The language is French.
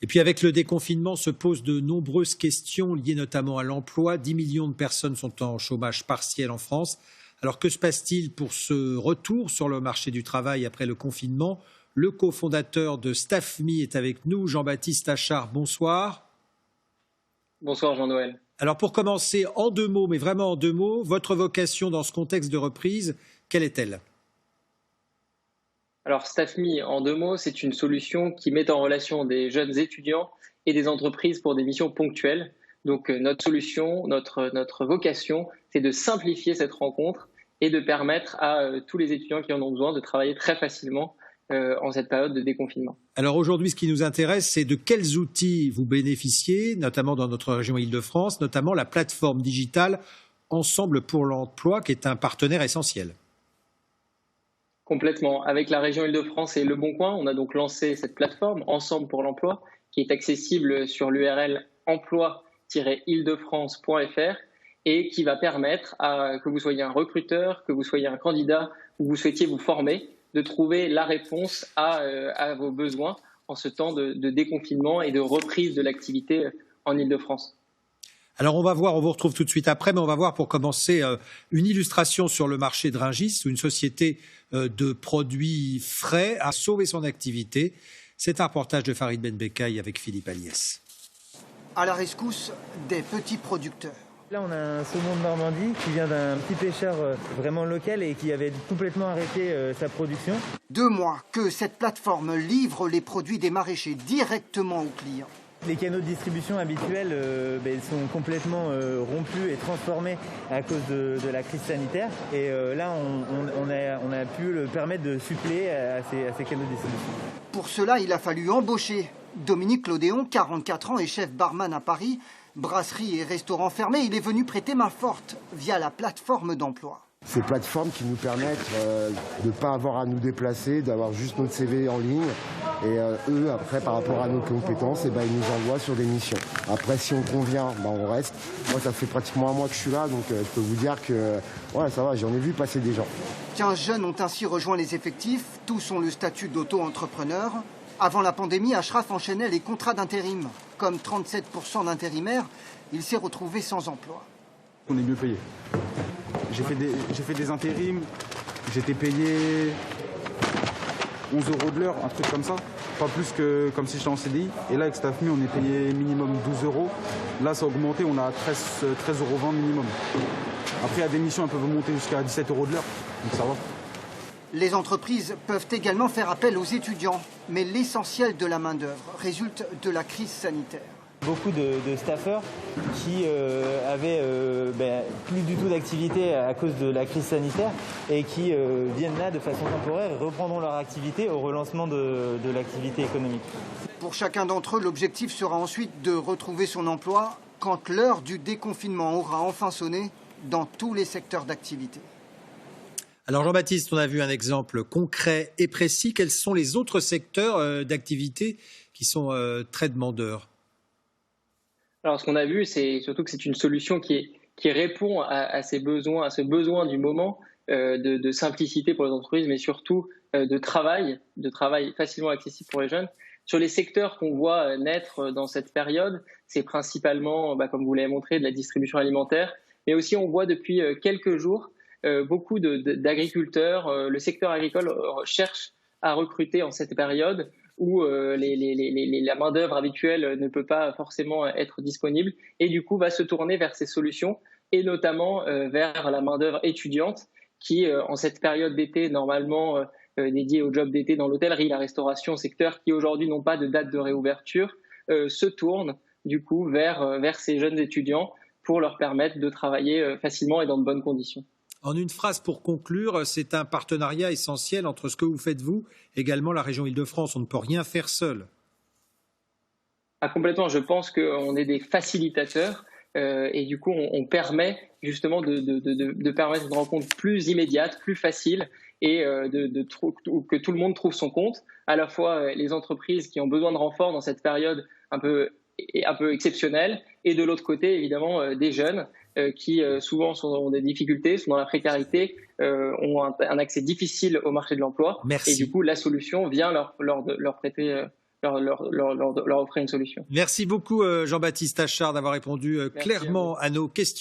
Et puis avec le déconfinement se posent de nombreuses questions liées notamment à l'emploi. 10 millions de personnes sont en chômage partiel en France. Alors que se passe-t-il pour ce retour sur le marché du travail après le confinement? Le cofondateur de Staffme est avec nous, Jean-Baptiste Achard. Bonsoir. Bonsoir Jean-Noël. Alors pour commencer, en 2 mots, mais vraiment en 2 mots, votre vocation dans ce contexte de reprise, quelle est-elle? Alors Staffme, en 2 mots, c'est une solution qui met en relation des jeunes étudiants et des entreprises pour des missions ponctuelles. Donc notre solution, notre vocation, c'est de simplifier cette rencontre et de permettre à tous les étudiants qui en ont besoin de travailler très facilement en cette période de déconfinement. Alors aujourd'hui, ce qui nous intéresse, c'est de quels outils vous bénéficiez, notamment dans notre région Île-de-France, notamment la plateforme digitale Ensemble pour l'emploi, qui est un partenaire essentiel. Complètement. Avec la région Île-de-France et Le Bon Coin, on a donc lancé cette plateforme Ensemble pour l'emploi, qui est accessible sur l'URL emploi-île-de-france.fr et qui va permettre que vous soyez un recruteur, que vous soyez un candidat ou que vous souhaitiez vous former, de trouver la réponse à vos besoins en ce temps de déconfinement et de reprise de l'activité en Île-de-France. Alors on vous retrouve tout de suite après, mais on va voir pour commencer une illustration sur le marché de Rungis, où une société de produits frais a sauvé son activité. C'est un reportage de Farid Benbekay avec Philippe Aliès. À la rescousse des petits producteurs. Là, on a un saumon de Normandie qui vient d'un petit pêcheur vraiment local et qui avait complètement arrêté sa production. 2 mois que cette plateforme livre les produits des maraîchers directement aux clients. Les canaux de distribution habituels sont complètement rompus et transformés à cause de la crise sanitaire. Et là, on a pu le permettre de suppléer à ces canaux de distribution. Pour cela, il a fallu embaucher Dominique Lodéon, 44 ans et chef barman à Paris. Brasserie et restaurant fermés, il est venu prêter main forte via la plateforme d'emploi. Ces plateformes qui nous permettent de ne pas avoir à nous déplacer, d'avoir juste notre CV en ligne. Et eux, après, par rapport à nos compétences, ils nous envoient sur des missions. Après, si on convient, on reste. Moi, ça fait pratiquement 1 mois que je suis là, donc je peux vous dire que ouais, ça va, j'en ai vu passer des gens. 15 jeunes ont ainsi rejoint les effectifs. Tous ont le statut d'auto-entrepreneur. Avant la pandémie, Ashraf enchaînait les contrats d'intérim. Comme 37% d'intérimaires, il s'est retrouvé sans emploi. On est mieux payé. J'ai fait des intérims, j'étais payé 11 € de l'heure, un truc comme ça. Pas plus que comme si j'étais en CDI. Et là, avec Staffme, on est payé minimum 12 €. Là, ça a augmenté, on a 13,20 € minimum. Après, il y a des missions, elles peuvent monter jusqu'à 17 € de l'heure, donc ça va. Les entreprises peuvent également faire appel aux étudiants, mais l'essentiel de la main-d'œuvre résulte de la crise sanitaire. Beaucoup de staffeurs qui avaient plus du tout d'activité à cause de la crise sanitaire et qui viennent là de façon temporaire et reprendront leur activité au relancement de l'activité économique. Pour chacun d'entre eux, l'objectif sera ensuite de retrouver son emploi quand l'heure du déconfinement aura enfin sonné dans tous les secteurs d'activité. Alors Jean-Baptiste, on a vu un exemple concret et précis. Quels sont les autres secteurs d'activité qui sont très demandeurs? Alors ce qu'on a vu, c'est surtout que c'est une solution qui répond à ces besoins, à ce besoin du moment de simplicité pour les entreprises, mais surtout de travail facilement accessible pour les jeunes. Sur les secteurs qu'on voit naître dans cette période, c'est principalement, comme vous l'avez montré, de la distribution alimentaire, mais aussi on voit depuis quelques jours beaucoup d'agriculteurs. Le secteur agricole cherche à recruter en cette période où la main-d'œuvre habituelle ne peut pas forcément être disponible et du coup va se tourner vers ces solutions et notamment vers la main-d'œuvre étudiante qui, en cette période d'été, normalement dédiée au job d'été dans l'hôtellerie, la restauration, secteurs qui aujourd'hui n'ont pas de date de réouverture, se tournent du coup vers ces jeunes étudiants pour leur permettre de travailler facilement et dans de bonnes conditions. En une phrase pour conclure, c'est un partenariat essentiel entre ce que vous faites vous, également la région Île-de-France. On ne peut rien faire seul. Complètement. Je pense qu'on est des facilitateurs et du coup, on permet justement de permettre une rencontre plus immédiate, plus facile et que tout le monde trouve son compte. À la fois les entreprises qui ont besoin de renfort dans cette période un peu exceptionnelle et de l'autre côté, évidemment, des jeunes qui souvent ont des difficultés, sont dans la précarité, ont un accès difficile au marché de l'emploi. Merci. Et du coup, la solution vient leur prêter leur offrir une solution. Merci beaucoup Jean-Baptiste Achard d'avoir répondu clairement à nos questions.